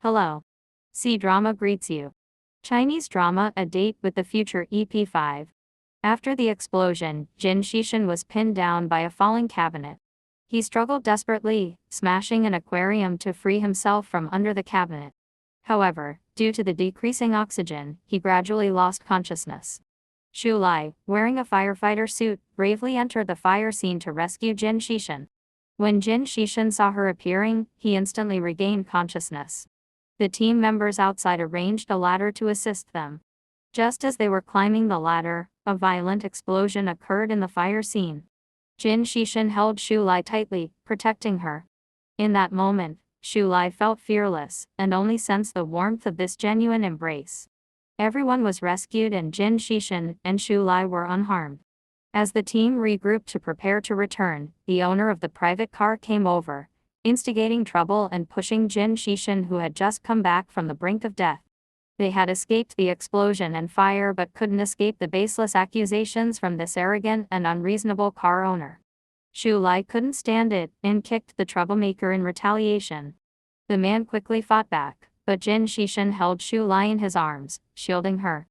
Hello. C-Drama greets you. Chinese drama A Date with the Future EP5. After the explosion, Jin Shishan was pinned down by a falling cabinet. He struggled desperately, smashing an aquarium to free himself from under the cabinet. However, due to the decreasing oxygen, he gradually lost consciousness. Xu Lai, wearing a firefighter suit, bravely entered the fire scene to rescue Jin Shishan. When Jin Shishan saw her appearing, he instantly regained consciousness. The team members outside arranged a ladder to assist them. Just as they were climbing the ladder, a violent explosion occurred in the fire scene. Jin Shishan held Xu Lai tightly, protecting her. In that moment, Xu Lai felt fearless, and only sensed the warmth of this genuine embrace. Everyone was rescued and Jin Shishan and Xu Lai were unharmed. As the team regrouped to prepare to return, the owner of the private car came over, instigating trouble and pushing Jin Shishan, who had just come back from the brink of death. They had escaped the explosion and fire but couldn't escape the baseless accusations from this arrogant and unreasonable car owner. Xu Lai couldn't stand it and kicked the troublemaker in retaliation. The man quickly fought back, but Jin Shishan held Xu Lai in his arms, shielding her.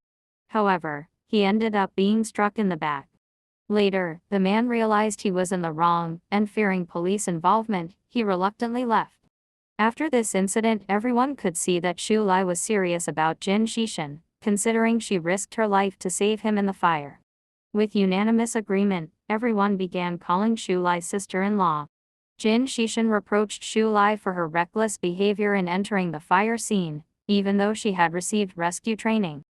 However, he ended up being struck in the back. Later, the man realized he was in the wrong, and fearing police involvement, he reluctantly left. After this incident, everyone could see that Xu Lai was serious about Jin Shishan, considering she risked her life to save him in the fire. With unanimous agreement, everyone began calling Xu Lai sister-in-law. Jin Shishan reproached Xu Lai for her reckless behavior in entering the fire scene, even though she had received rescue training.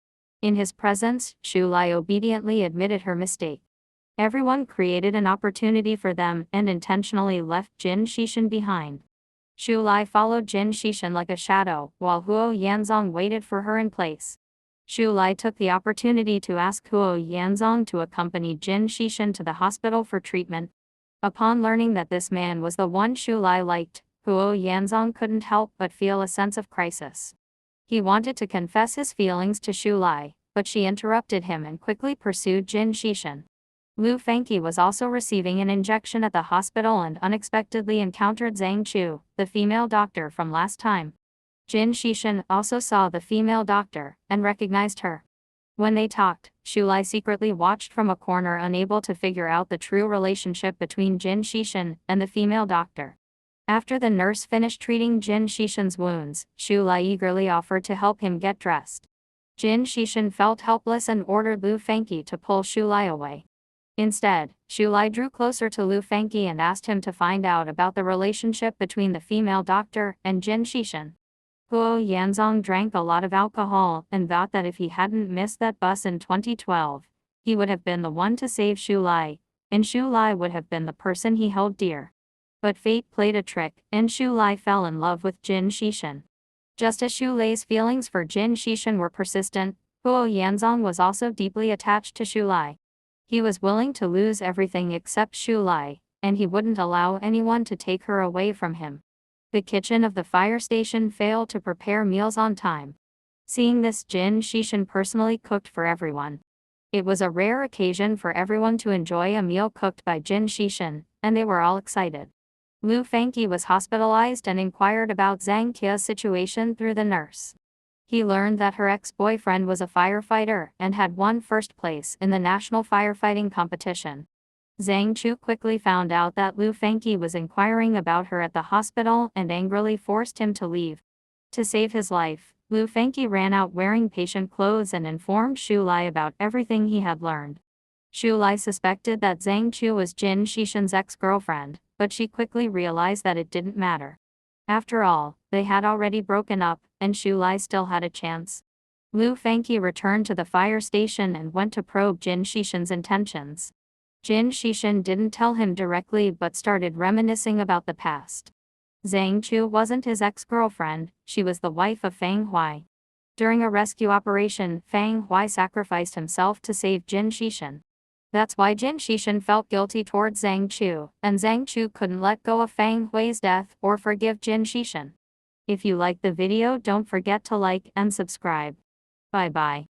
In his presence, Xu Lai obediently admitted her mistake. Everyone created an opportunity for them and intentionally left Jin Shishan behind. Xu Lai followed Jin Shishan like a shadow, while Huo Yanzong waited for her in place. Xu Lai took the opportunity to ask Huo Yanzong to accompany Jin Shishan to the hospital for treatment. Upon learning that this man was the one Xu Lai liked, Huo Yanzong couldn't help but feel a sense of crisis. He wanted to confess his feelings to Xu Lai, but she interrupted him and quickly pursued Jin Shishan. Lu Fengqi was also receiving an injection at the hospital and unexpectedly encountered Zhang Chu, the female doctor from last time. Jin Shishan also saw the female doctor and recognized her. When they talked, Xu Lai secretly watched from a corner, unable to figure out the true relationship between Jin Shishan and the female doctor. After the nurse finished treating Jin Shishan's wounds, Xu Lai eagerly offered to help him get dressed. Jin Shishan felt helpless and ordered Lu Fengqi to pull Xu Lai away. Instead, Xu Lai drew closer to Lu Fengqi and asked him to find out about the relationship between the female doctor and Jin Shishan. Huo Yanzong drank a lot of alcohol and vowed that if he hadn't missed that bus in 2012, he would have been the one to save Xu Lai, and Xu Lai would have been the person he held dear. But fate played a trick, and Xu Lai fell in love with Jin Shishan. Just as Xu Lai's feelings for Jin Shishan were persistent, Huo Yanzong was also deeply attached to Xu Lai. He was willing to lose everything except Xu Lai, and he wouldn't allow anyone to take her away from him. The kitchen of the fire station failed to prepare meals on time. Seeing this, Jin Shishan personally cooked for everyone. It was a rare occasion for everyone to enjoy a meal cooked by Jin Shishan, and they were all excited. Lu Fengqi was hospitalized and inquired about Zhang Qia's situation through the nurse. He learned that her ex-boyfriend was a firefighter and had won first place in the national firefighting competition. Zhang Chu quickly found out that Lu Fengqi was inquiring about her at the hospital and angrily forced him to leave. To save his life, Lu Fengqi ran out wearing patient clothes and informed Xu Lai about everything he had learned. Xu Lai suspected that Zhang Chu was Jin Shishan's ex-girlfriend, but she quickly realized that it didn't matter. After all, they had already broken up, and Xu Lai still had a chance. Lu Fengqi returned to the fire station and went to probe Jin Shishan's intentions. Jin Shishan didn't tell him directly but started reminiscing about the past. Zhang Chu wasn't his ex-girlfriend, she was the wife of Fang Huai. During a rescue operation, Fang Huai sacrificed himself to save Jin Shishan. That's why Jin Shishan felt guilty towards Zhang Chu, and Zhang Chu couldn't let go of Fang Hui's death or forgive Jin Shishan. If you liked the video, don't forget to like and subscribe. Bye bye.